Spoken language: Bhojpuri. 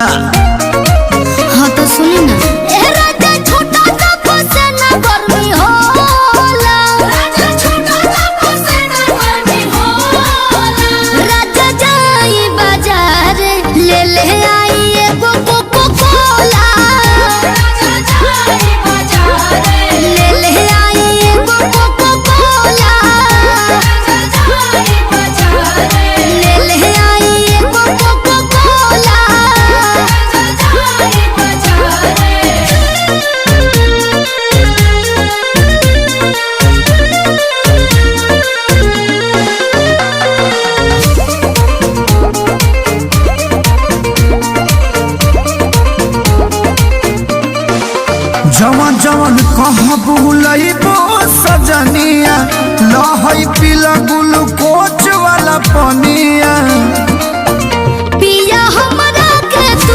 हाँ तो सुनी ना जवन जवन कहाँ बुलइबो सजनिया लहई पीला ग्लूकोच वाला पनिया पिया हम